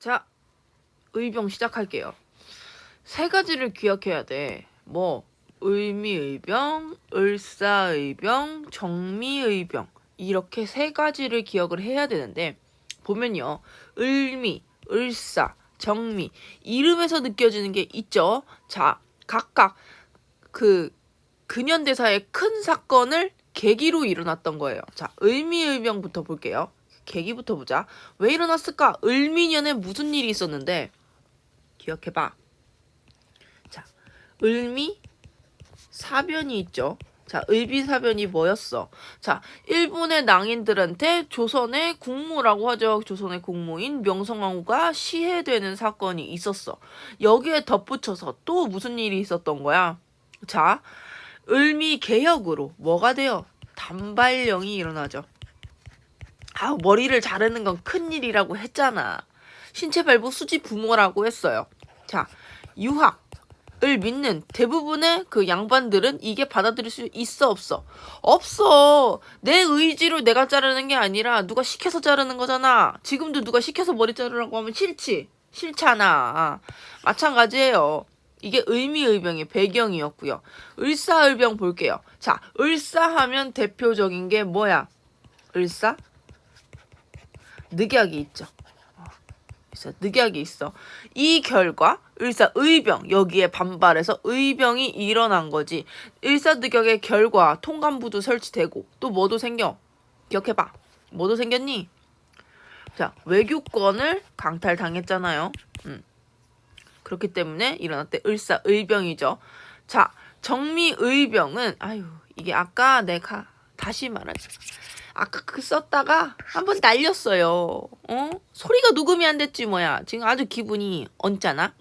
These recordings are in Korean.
자, 의병 시작할게요. 세 가지를 기억해야 돼. 을미의병, 을사의병, 정미의병. 이렇게 세 가지를 기억을 해야 되는데, 보면요. 을미, 을사, 정미. 이름에서 느껴지는 게 있죠. 자, 각각 그 근현대사의 큰 사건을 계기로 일어났던 거예요. 자, 을미의병부터 볼게요. 계기부터 보자. 왜 일어났을까? 을미년에 무슨 일이 있었는데, 기억해봐. 자, 을미 사변이 있죠. 자, 을비사변이 뭐였어? 자, 일본의 낭인들한테 조선의 국무라고 하죠. 조선의 국무인 명성황후가 시해되는 사건이 있었어. 여기에 덧붙여서 또 무슨 일이 있었던 거야? 자, 을미 개혁으로 뭐가 돼요? 단발령이 일어나죠. 머리를 자르는 건 큰일이라고 했잖아. 신체 발부 수지 부모라고 했어요. 자, 유학을 믿는 대부분의 그 양반들은 이게 받아들일 수 있어, 없어? 없어. 내 의지로 내가 자르는 게 아니라 누가 시켜서 자르는 거잖아. 지금도 누가 시켜서 머리 자르라고 하면 싫지? 싫잖아. 마찬가지예요. 이게 을미의병의 배경이었고요. 을사을병 볼게요. 자, 을사하면 대표적인 게 뭐야? 을사? 늑약이 있죠. 늑약이 있어. 이 결과 을사의병, 여기에 반발해서 의병이 일어난 거지. 을사늑약의 결과 통감부도 설치되고 또 뭐도 생겨? 기억해봐. 뭐도 생겼니? 자, 외교권을 강탈당했잖아요. 그렇기 때문에 일어났대. 을사의병이죠. 자, 정미의병은 이게 아까 내가 다시 말하자. 아까 썼다가 한번 날렸어요. 소리가 녹음이 안 됐지 뭐야. 지금 아주 기분이 언짢아.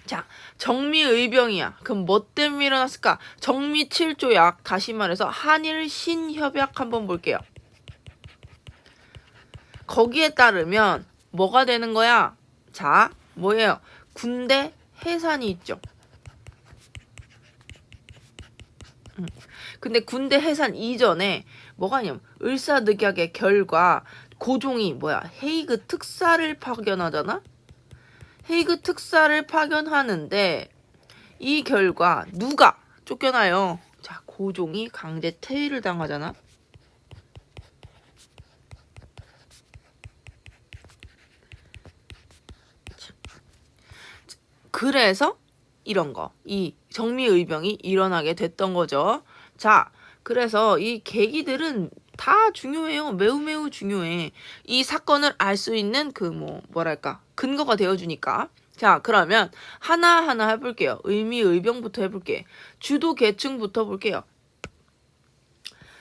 자, 정미의병이야. 그럼 뭐 때문에 일어났을까? 정미 7조약, 다시 말해서 한일 신협약 한번 볼게요. 거기에 따르면 뭐가 되는 거야? 자, 뭐예요? 군대 해산이 있죠. 근데 군대 해산 이전에 뭐가 아니냐면 을사늑약의 결과 고종이 헤이그 특사를 파견하잖아? 헤이그 특사를 파견하는데 이 결과 누가 쫓겨나요? 자, 고종이 강제 퇴위를 당하잖아? 그래서 이런 거, 이 정미의병이 일어나게 됐던 거죠. 자, 그래서 이 계기들은 다 중요해요. 매우 중요해. 이 사건을 알 수 있는 근거가 되어주니까. 자, 그러면 하나하나 해볼게요. 을미의병부터 해볼게. 주도 계층부터 볼게요.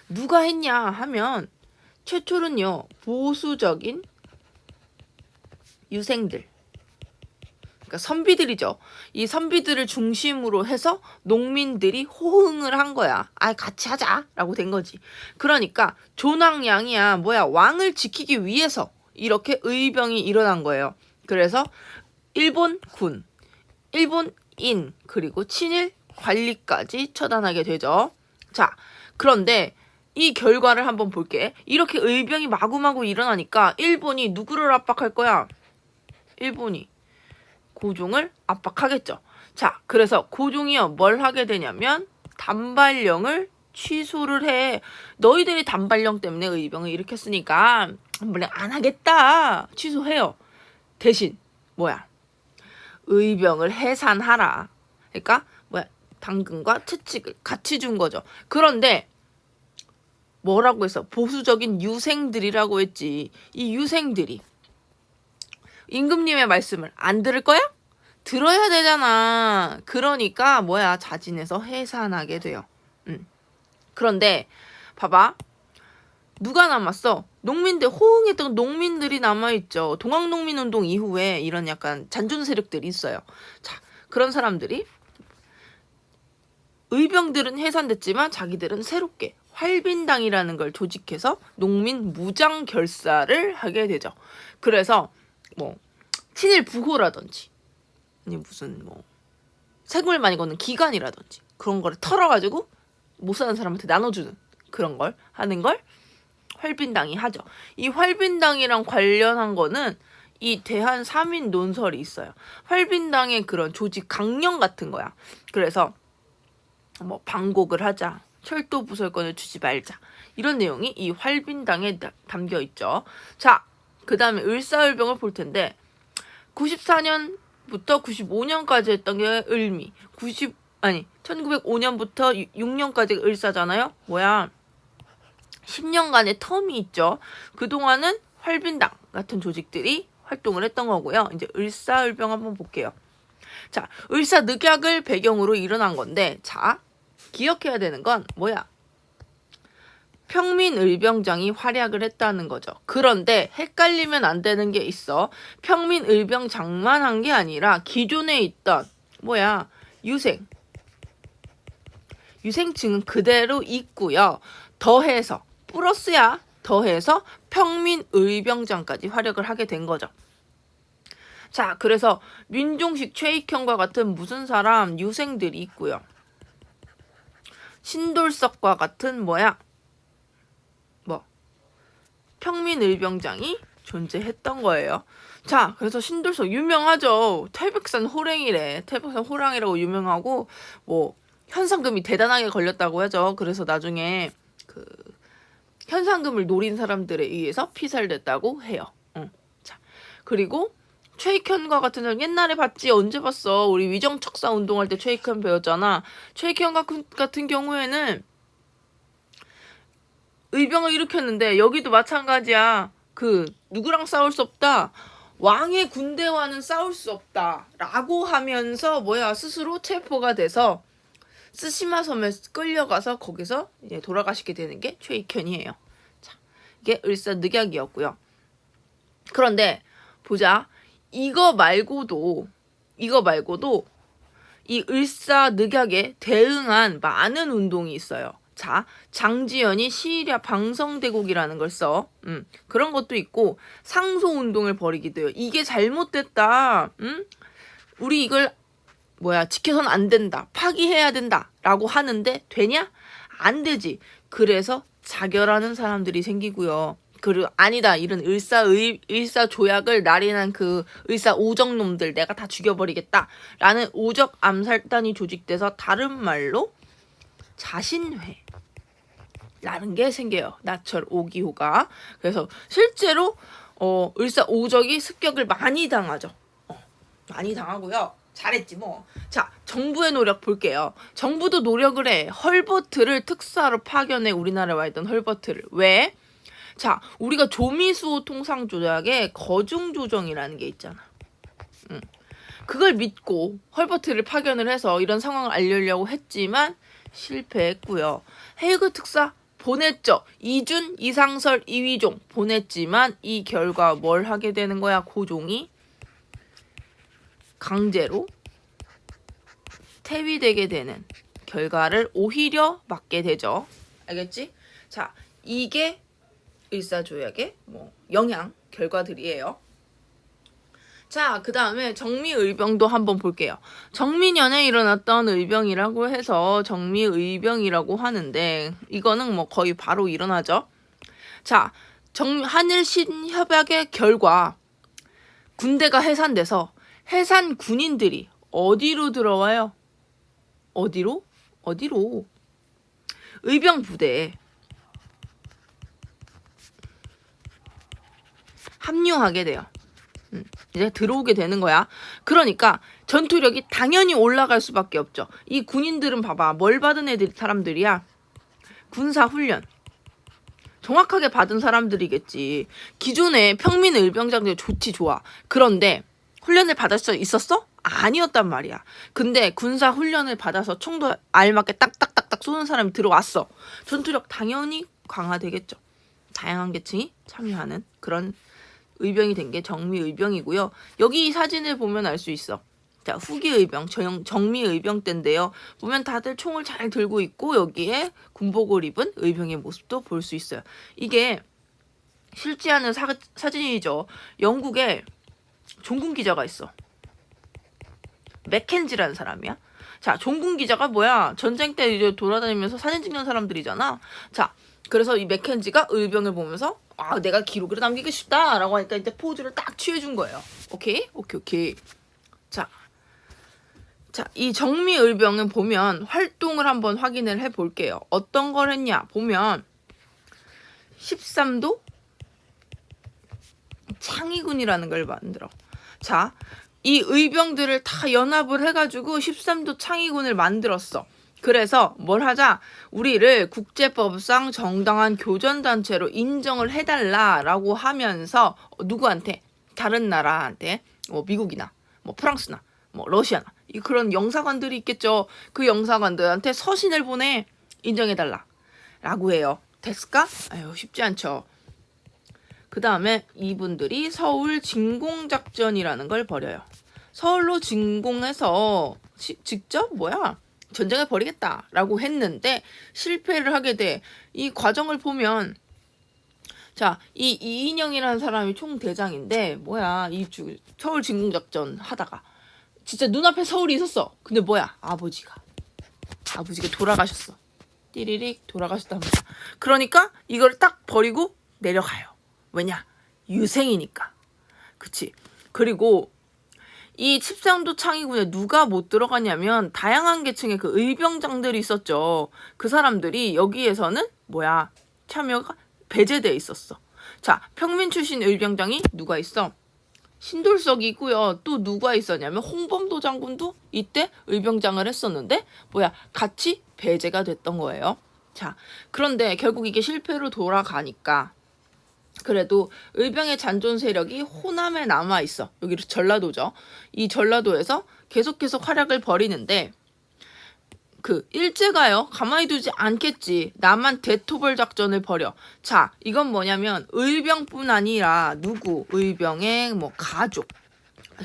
누가 했냐 하면 최초는요, 보수적인 유생들. 그러니까 선비들이죠. 이 선비들을 중심으로 해서 농민들이 호응을 한 거야. 같이 하자라고 된 거지. 그러니까 존왕양이야. 왕을 지키기 위해서 이렇게 의병이 일어난 거예요. 그래서 일본군, 일본인, 그리고 친일 관리까지 처단하게 되죠. 자, 그런데 이 결과를 한번 볼게. 이렇게 의병이 마구마구 일어나니까 일본이 누구를 압박할 거야? 일본이 고종을 압박하겠죠. 자, 그래서 고종이요, 뭘 하게 되냐면 단발령을 취소를 해. 너희들이 단발령 때문에 의병을 일으켰으니까 단발령 안 하겠다. 취소해요. 대신 의병을 해산하라. 그러니까 당근과 채찍을 같이 준 거죠. 그런데 뭐라고 했어? 보수적인 유생들이라고 했지. 이 유생들이 임금님의 말씀을 안 들을 거야? 들어야 되잖아. 그러니까 자진해서 해산하게 돼요. 그런데 봐봐. 누가 남았어? 농민들, 호응했던 농민들이 남아있죠. 동학농민운동 이후에 이런 약간 잔존 세력들이 있어요. 자, 그런 사람들이 의병들은 해산됐지만 자기들은 새롭게 활빈당이라는 걸 조직해서 농민 무장 결사를 하게 되죠. 그래서 친일 부호라든지 아니 무슨 세금을 많이 걷는 기관이라든지 그런 거를 털어가지고 못 사는 사람한테 나눠주는 그런 걸 하는 걸 활빈당이 하죠. 이 활빈당이랑 관련한 거는 이 대한 3인 논설이 있어요. 활빈당의 그런 조직 강령 같은 거야. 그래서 뭐 방곡을 하자, 철도 부설권을 주지 말자, 이런 내용이 이 활빈당에 담겨 있죠. 자, 그 다음에 을사을병을 볼 텐데 94년부터 95년까지 했던 게 을미, 1905년부터 6년까지 을사잖아요. 뭐야, 10년간의 텀이 있죠. 그동안은 활빈당 같은 조직들이 활동을 했던 거고요. 이제 을사을병 한번 볼게요. 자, 을사늑약을 배경으로 일어난 건데, 자, 기억해야 되는 건 뭐야? 평민의병장이 활약을 했다는 거죠. 그런데 헷갈리면 안 되는 게 있어. 평민의병장만 한 게 아니라 기존에 있던 뭐야, 유생층은 그대로 있고요. 더해서 플러스야, 더해서 평민의병장까지 활약을 하게 된 거죠. 자, 그래서 민종식, 최익현과 같은 무슨 사람, 유생들이 있고요. 신돌석과 같은 뭐야, 평민의병장이 존재했던 거예요. 자, 그래서 신돌석 유명하죠. 태백산 호랭이래. 태백산 호랑이라고 유명하고, 뭐 현상금이 대단하게 걸렸다고 하죠. 그래서 나중에 그 현상금을 노린 사람들에 의해서 피살됐다고 해요. 자, 그리고 최익현과 같은 사람 옛날에 봤지? 언제 봤어? 우리 위정척사 운동할 때 최익현 배웠잖아. 최익현 같은 경우에는 의병을 일으켰는데 여기도 마찬가지야. 누구랑 싸울 수 없다. 왕의 군대와는 싸울 수 없다. 라고 하면서 뭐야, 스스로 체포가 돼서 쓰시마 섬에 끌려가서 거기서 이제 돌아가시게 되는 게 최익현이에요. 자, 이게 을사늑약이었고요. 그런데 보자. 이거 말고도 이 을사늑약에 대응한 많은 운동이 있어요. 자, 장지연이 시리아 방성대국이라는 걸 써. 그런 것도 있고, 상소운동을 벌이기도 해요. 이게 잘못됐다. 우리 이걸 지켜서는 안 된다. 파기해야 된다. 라고 하는데 되냐? 안 되지. 그래서 자결하는 사람들이 생기고요. 그리고 아니다, 이런 을사 조약을 날인한 그 을사 오적놈들 내가 다 죽여버리겠다 라는 오적 암살단이 조직돼서 다른 말로 자신회 라는 게 생겨요. 나철 5기호가. 그래서 실제로 을사 오적이 습격을 많이 당하죠. 많이 당하고요. 잘했지 뭐. 자, 정부의 노력 볼게요. 정부도 노력을 해. 헐버트를 특사로 파견해. 우리나라에 와 있던 헐버트를. 왜? 자, 우리가 조미수호 통상조약에 거중조정이라는 게 있잖아. 그걸 믿고 헐버트를 파견을 해서 이런 상황을 알리려고 했지만 실패했고요. 헤이그 특사 보냈죠. 이준, 이상설, 이위종 보냈지만 이 결과 뭘 하게 되는 거야? 고종이 강제로 퇴위되게 되는 결과를 오히려 맞게 되죠. 알겠지? 자, 이게 을사조약의 영향 결과들이에요. 자, 그 다음에 정미의병도 한번 볼게요. 정미년에 일어났던 의병이라고 해서 정미의병이라고 하는데 이거는 거의 바로 일어나죠. 자, 한일 신협약의 결과 군대가 해산돼서 해산 군인들이 어디로 들어와요? 어디로? 의병 부대에 합류하게 돼요. 이제 들어오게 되는 거야. 그러니까 전투력이 당연히 올라갈 수밖에 없죠. 이 군인들은 봐봐. 뭘 받은 사람들이야? 군사훈련. 정확하게 받은 사람들이겠지. 기존에 평민의병장들 좋지 좋아. 그런데 훈련을 받을 수 있었어? 아니었단 말이야. 근데 군사훈련을 받아서 총도 알맞게 딱딱딱딱 쏘는 사람이 들어왔어. 전투력 당연히 강화되겠죠. 다양한 계층이 참여하는 그런 의병이 된 게 정미의병이고요. 여기 이 사진을 보면 알 수 있어. 자, 후기의병, 정미의병 때인데요. 보면 다들 총을 잘 들고 있고 여기에 군복을 입은 의병의 모습도 볼 수 있어요. 이게 실제하는 사진이죠. 영국에 종군 기자가 있어. 맥켄지라는 사람이야. 자, 종군 기자가 뭐야? 전쟁 때 이제 돌아다니면서 사진 찍는 사람들이잖아. 자, 그래서 이 맥켄지가 의병을 보면서 내가 기록으로 남기고 싶다라고 하니까 이제 포즈를 딱 취해준 거예요. 오케이. 자, 이 정미의병은 보면 활동을 한번 확인을 해볼게요. 어떤 걸 했냐 보면 13도 창의군이라는 걸 만들어. 자, 이 의병들을 다 연합을 해가지고 13도 창의군을 만들었어. 그래서 뭘 하자? 우리를 국제법상 정당한 교전단체로 인정을 해달라라고 하면서 누구한테? 다른 나라한테 뭐 미국이나 뭐 프랑스나 뭐 러시아나 그런 영사관들이 있겠죠. 그 영사관들한테 서신을 보내 인정해달라 라고 해요. 됐을까? 아유 쉽지 않죠. 그 다음에 이분들이 서울 진공작전이라는 걸 벌여요. 서울로 진공해서 직접 전쟁을 벌이겠다라고 했는데 실패를 하게 돼. 이 과정을 보면 자, 이 이인영이라는 사람이 총대장인데 이 서울 진공작전 하다가 진짜 눈앞에 서울이 있었어. 근데 아버지가 돌아가셨어. 띠리릭 돌아가셨답니다. 그러니까 이걸 딱 버리고 내려가요. 왜냐? 유생이니까. 그치? 그리고 이 13도 창의군에 누가 못 들어가냐면 다양한 계층의 그 의병장들이 있었죠. 그 사람들이 여기에서는 참여가 배제돼 있었어. 자, 평민 출신 의병장이 누가 있어? 신돌석이 있고요. 또 누가 있었냐면 홍범도 장군도 이때 의병장을 했었는데 같이 배제가 됐던 거예요. 자, 그런데 결국 이게 실패로 돌아가니까 그래도 의병의 잔존 세력이 호남에 남아있어. 여기 전라도죠. 이 전라도에서 계속 활약을 벌이는데 일제가요 가만히 두지 않겠지. 남한 대토벌 작전을 벌여. 자, 이건 뭐냐면 의병뿐 아니라 의병의 가족,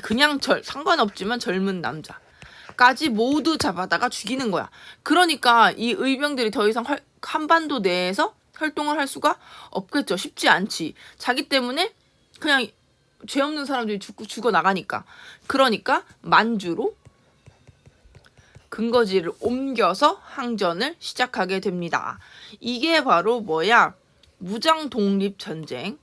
그냥 상관없지만 젊은 남자까지 모두 잡아다가 죽이는 거야. 그러니까 이 의병들이 더 이상 한반도 내에서 활동을 할 수가 없겠죠. 쉽지 않지. 자기 때문에 그냥 죄 없는 사람들이 죽어 나가니까. 그러니까 만주로 근거지를 옮겨서 항전을 시작하게 됩니다. 이게 바로 무장 독립 전쟁.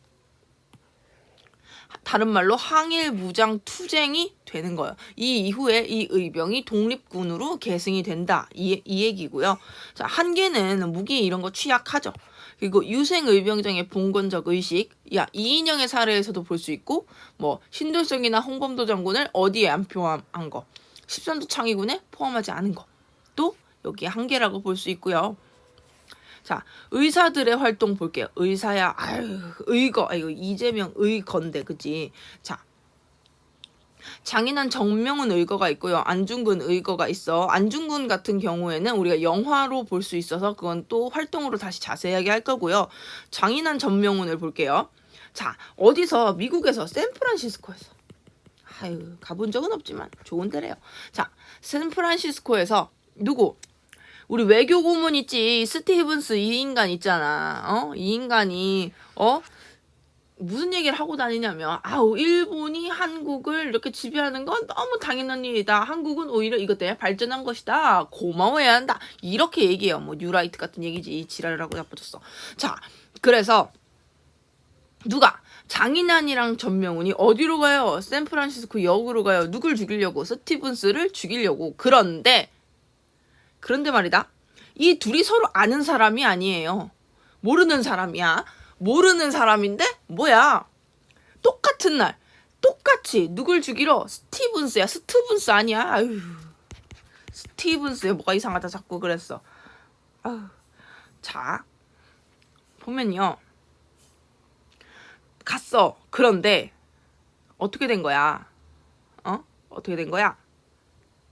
다른 말로 항일 무장 투쟁이 되는 거예요. 이 이후에 이 의병이 독립군으로 계승이 된다. 이 얘기고요. 자, 한계는 무기 이런 거 취약하죠. 그리고 유생 의병장의 봉건적 의식, 이인영의 사례에서도 볼 수 있고, 신돌석이나 홍범도 장군을 어디에 안 포함한 거, 13도 창의군에 포함하지 않은 거, 또 여기에 한계라고 볼 수 있고요. 자, 의사들의 활동 볼게요. 의사야, 의거, 이거 이재명 의건데, 그치? 자, 장인한 정명훈 의거가 있고요. 안중근 의거가 있어. 안중근 같은 경우에는 우리가 영화로 볼 수 있어서 그건 또 활동으로 다시 자세하게 할 거고요. 장인한 정명훈을 볼게요. 자, 어디서? 미국에서 샌프란시스코에서. 가본 적은 없지만 좋은 데래요. 자, 샌프란시스코에서 우리 외교 고문 있지. 스티븐스 이 인간 있잖아. 이 인간이 무슨 얘기를 하고 다니냐면 일본이 한국을 이렇게 지배하는 건 너무 당연한 일이다. 한국은 오히려 이것 때문에 발전한 것이다. 고마워해야 한다. 이렇게 얘기해요. 뉴라이트 같은 얘기지. 지랄을 하고 나빠졌어. 자, 그래서 장인환이랑 전명훈이 어디로 가요? 샌프란시스코 역으로 가요. 누굴 죽이려고? 스티븐스를 죽이려고. 그런데 말이다. 이 둘이 서로 아는 사람이 아니에요. 모르는 사람이야. 모르는 사람인데 똑같은 날 똑같이 누굴 죽이러? 스티븐스야. 스티븐스 아니야. 스티븐스에 뭐가 이상하다 자꾸 그랬어. 자, 보면요. 갔어. 그런데 어떻게 된 거야? 어떻게 된 거야?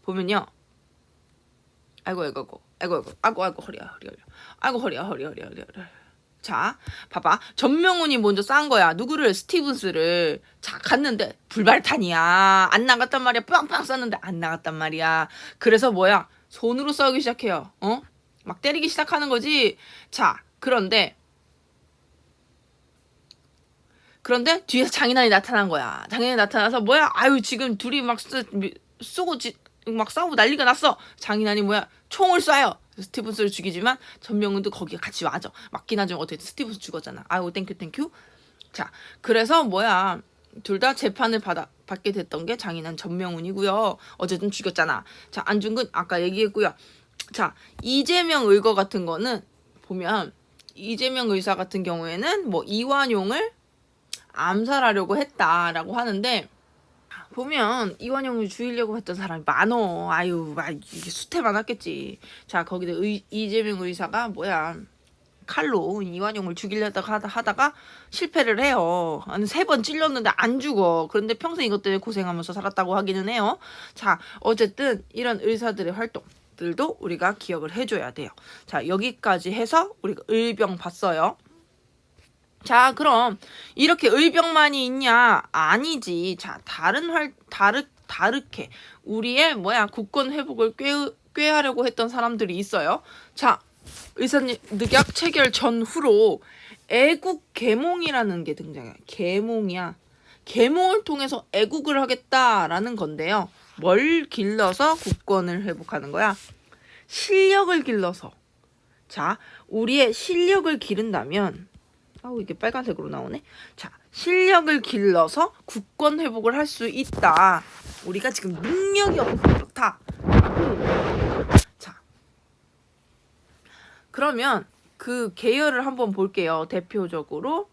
보면요. 아이고 허리야. 자, 봐봐. 전명훈이 먼저 싼 거야. 누구를? 스티븐스를. 자, 갔는데 불발탄이야. 안 나갔단 말이야. 빵빵 쐈는데 안 나갔단 말이야. 그래서 손으로 싸우기 시작해요. 막 때리기 시작하는 거지. 자, 그런데 뒤에서 장인환이 나타난 거야. 장인환이 나타나서 지금 둘이 막 쏘고 막 싸우고 난리가 났어. 장인환이 총을 쏴요. 스티븐스를 죽이지만 전명훈도 거기에 같이 와죠. 맞긴 하지만 어떻게 스티븐스 죽었잖아. 아유 땡큐. 자, 그래서 둘 다 재판을 받게 됐던 게 장인한 전명훈이고요. 어쨌든 죽였잖아. 자, 안중근 아까 얘기했고요. 자, 이재명 의거 같은 거는 보면 이재명 의사 같은 경우에는 뭐 이완용을 암살하려고 했다라고 하는데 보면 이완용을 죽이려고 했던 사람이 많어. 아유, 이게 수태 많았겠지. 자, 거기다 이재명 의사가 칼로 이완용을 죽이려다가 하다가 실패를 해요. 한 3번 찔렸는데 안 죽어. 그런데 평생 이것 때문에 고생하면서 살았다고 하기는 해요. 자, 어쨌든 이런 의사들의 활동들도 우리가 기억을 해줘야 돼요. 자, 여기까지 해서 우리가 의병 봤어요. 자, 그럼 이렇게 의병만이 있냐? 아니지. 자, 다르게 우리의 국권 회복을 꾀하려고 했던 사람들이 있어요. 자, 의사늑약 체결 전후로 애국 계몽이라는 게 등장해요. 계몽이야. 계몽을 통해서 애국을 하겠다라는 건데요. 뭘 길러서 국권을 회복하는 거야? 실력을 길러서. 자, 우리의 실력을 기른다면 이게 빨간색으로 나오네. 자, 실력을 길러서 국권 회복을 할 수 있다. 우리가 지금 능력이 없어서 그렇다. 자, 그러면 그 계열을 한번 볼게요. 대표적으로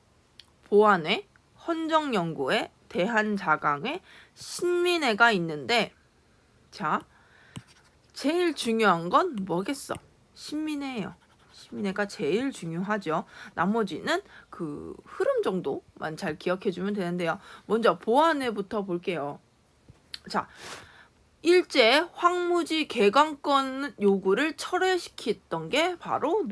보안회, 헌정연구회, 대한자강회, 신민회가 있는데 자, 제일 중요한 건 뭐겠어? 신민회예요. 신민회가 제일 중요하죠. 나머지는 그 흐름 정도만 잘 기억해주면 되는데요. 먼저 보안회부터 볼게요. 자, 일제 황무지 개강권 요구를 철회시켰던 게 바로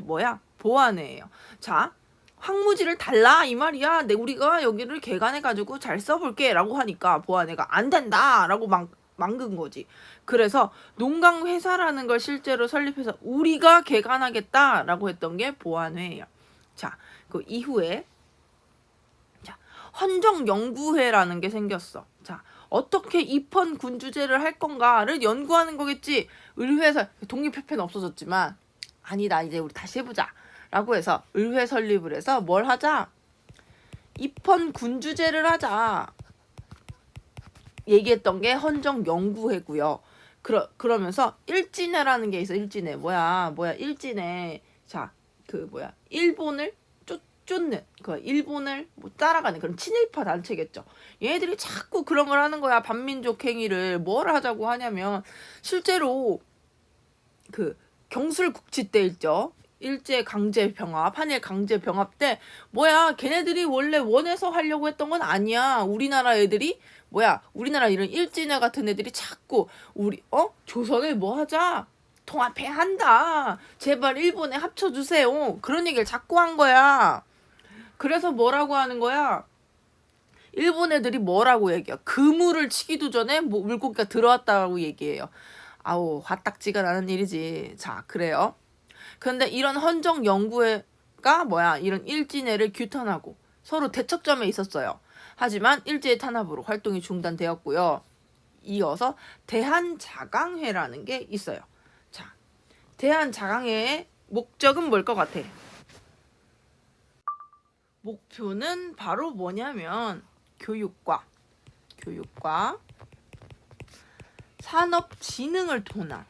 보안회예요. 자, 황무지를 달라 이 말이야. 우리가 여기를 개간해가지고 잘 써볼게 라고 하니까 보안회가 안 된다 라고 망근 거지. 그래서 농강회사라는 걸 실제로 설립해서 우리가 개간하겠다라고 했던 게 보안회예요. 자, 그 이후에 헌정연구회라는 게 생겼어. 자, 어떻게 입헌 군주제를 할 건가를 연구하는 거겠지. 의회에서 독립협회는 없어졌지만 아니다, 이제 우리 다시 해보자 라고 해서 의회 설립을 해서 뭘 하자? 입헌 군주제를 하자 얘기했던 게 헌정연구회고요. 그러면서 일진회라는 게 있어. 일진회 일진회. 자, 일본을 쫓는 일본을 따라가는 그런 친일파 단체겠죠. 얘네들이 자꾸 그런 걸 하는 거야. 반민족 행위를 뭘 하자고 하냐면 실제로 그 경술국치 때 있죠. 일제 강제 병합, 한일 강제 병합 때 걔네들이 원래 원해서 하려고 했던 건 아니야. 우리나라 애들이 우리나라 이런 일진회 같은 애들이 자꾸 우리 조선을 뭐 하자. 통합해야 한다. 제발 일본에 합쳐주세요. 그런 얘기를 자꾸 한 거야. 그래서 뭐라고 하는 거야? 일본 애들이 뭐라고 얘기해요? 그물을 치기도 전에 물고기가 들어왔다고 얘기해요. 아우, 화딱지가 나는 일이지. 자, 그래요. 그런데 이런 헌정연구회가 이런 일진회를 규탄하고 서로 대척점에 있었어요. 하지만 일제의 탄압으로 활동이 중단되었고요. 이어서 대한자강회라는 게 있어요. 자, 대한자강회의 목적은 뭘 것 같아? 목표는 바로 뭐냐면 교육과 산업진흥을 통한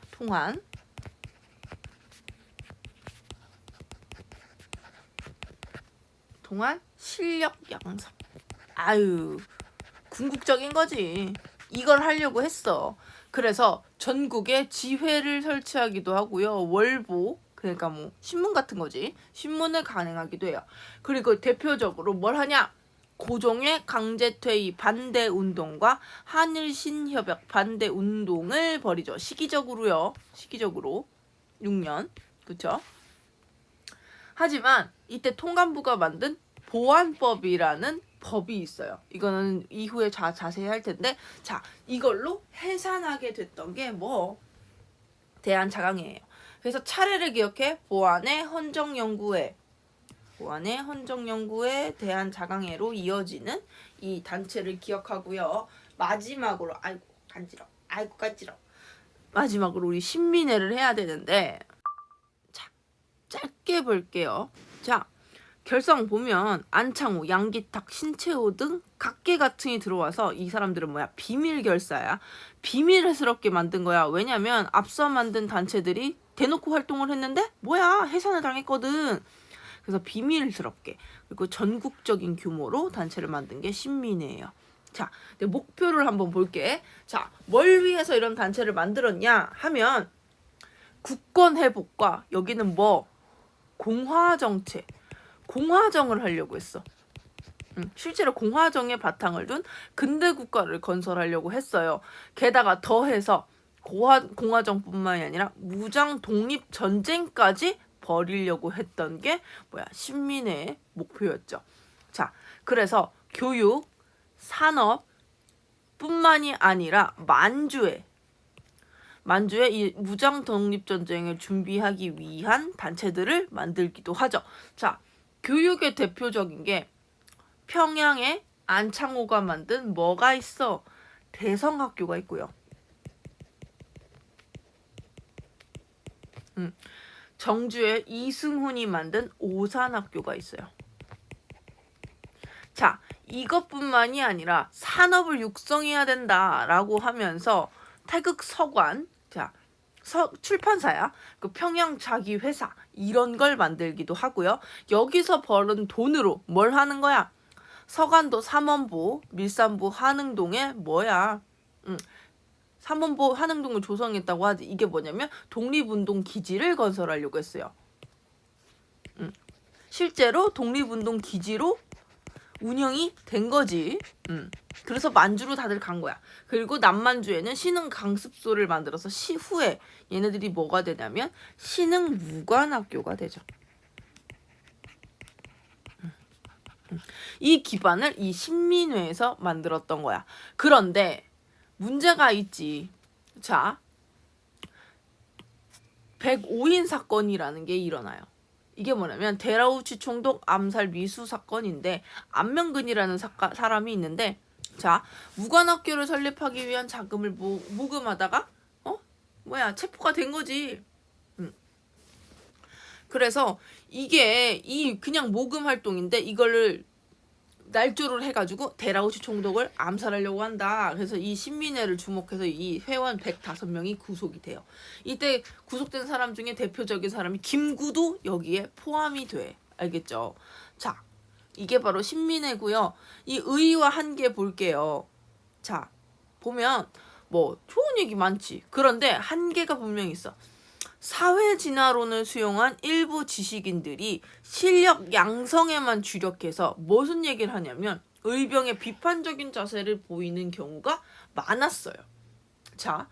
실력 양성. 아유, 궁극적인 거지. 이걸 하려고 했어. 그래서 전국에 지회를 설치하기도 하고요. 월보, 그러니까 신문 같은 거지. 신문을 간행하기도 해요. 그리고 대표적으로 뭘 하냐? 고종의 강제퇴위 반대 운동과 한일 신협약 반대 운동을 벌이죠. 시기적으로 6년. 그쵸? 하지만 이때 통감부가 만든 보안법이라는 법이 있어요. 이거는 이후에 자세히 할 텐데, 자, 이걸로 해산하게 됐던 게 대한자강회예요. 그래서 차례를 기억해. 보안회, 헌정연구회, 대한자강회로 이어지는 이 단체를 기억하고요. 마지막으로 마지막으로 우리 신민회를 해야 되는데, 짧게 볼게요. 자, 결성 보면 안창호, 양기탁, 신채호 등 각계 가층이 들어와서 이 사람들은 뭐야? 비밀 결사야. 비밀스럽게 만든 거야. 왜냐면 앞서 만든 단체들이 대놓고 활동을 했는데 뭐야? 해산을 당했거든. 그래서 비밀스럽게 그리고 전국적인 규모로 단체를 만든 게 신민회예요. 자, 내 목표를 한번 볼게. 자, 뭘 위해서 이런 단체를 만들었냐 하면 국권 회복과 여기는 뭐 공화정체, 공화정을 하려고 했어. 실제로 공화정에 바탕을 둔 근대 국가를 건설하려고 했어요. 게다가 더해서 공화정뿐만이 아니라 무장 독립 전쟁까지 벌이려고 했던 게 뭐야? 신민회의 목표였죠. 자, 그래서 교육, 산업뿐만이 아니라 만주에 이 무장 독립 전쟁을 준비하기 위한 단체들을 만들기도 하죠. 자, 교육의 대표적인 게 평양에 안창호가 만든 뭐가 있어? 대성학교가 있고요. 정주에 이승훈이 만든 오산학교가 있어요. 자, 이것뿐만이 아니라 산업을 육성해야 된다라고 하면서 태극 서관, 자, 출판사야. 그 평양 자기 회사 이런 걸 만들기도 하고요. 여기서 벌은 돈으로 뭘 하는 거야? 서간도 삼원보, 밀산부 한흥동에 뭐야? 삼원보 한흥동을 조성했다고 하지. 이게 뭐냐면 독립운동 기지를 건설하려고 했어요. 실제로 독립운동 기지로 운영이 된 거지. 그래서 만주로 다들 간 거야. 그리고 남만주에는 신흥 강습소를 만들어서 후에 얘네들이 뭐가 되냐면 신흥 무관학교가 되죠. 이 기반을 이 신민회에서 만들었던 거야. 그런데 문제가 있지. 자, 105인 사건이라는 게 일어나요. 이게 뭐냐면 데라우치 총독 암살 미수 사건인데 안명근이라는 사람이 있는데, 자, 무관학교를 설립하기 위한 자금을 모금하다가 체포가 된 거지. 그래서 이게 그냥 모금 활동인데 이거를 날조를 해가지고 데라우치 총독을 암살하려고 한다. 그래서 이 신민회를 주목해서 이 회원 105명이 구속이 돼요. 이때 구속된 사람 중에 대표적인 사람이 김구도 여기에 포함이 돼. 알겠죠? 자, 이게 바로 신민회고요. 이 의의와 한계 볼게요. 자, 보면 뭐 좋은 얘기 많지. 그런데 한계가 분명히 있어. 사회진화론을 수용한 일부 지식인들이 실력 양성에만 주력해서 무슨 얘기를 하냐면 의병의 비판적인 자세를 보이는 경우가 많았어요. 자,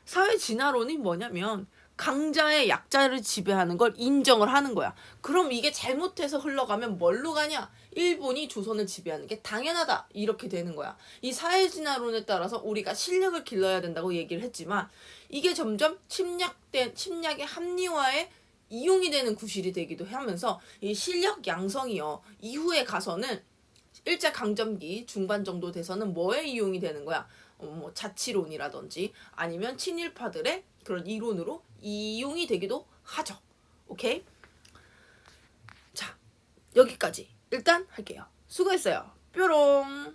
사회진화론이 뭐냐면 강자의 약자를 지배하는 걸 인정을 하는 거야. 그럼 이게 잘못해서 흘러가면 뭘로 가냐? 일본이 조선을 지배하는 게 당연하다. 이렇게 되는 거야. 이 사회진화론에 따라서 우리가 실력을 길러야 된다고 얘기를 했지만 이게 점점 침략의 합리화에 이용이 되는 구실이 되기도 하면서 이 실력 양성이요. 이후에 가서는 일제강점기 중반 정도 돼서는 뭐에 이용이 되는 거야? 뭐 자치론이라든지 아니면 친일파들의 그런 이론으로 이용이 되기도 하죠. 오케이? 자, 여기까지 일단 할게요. 수고했어요. 뾰롱.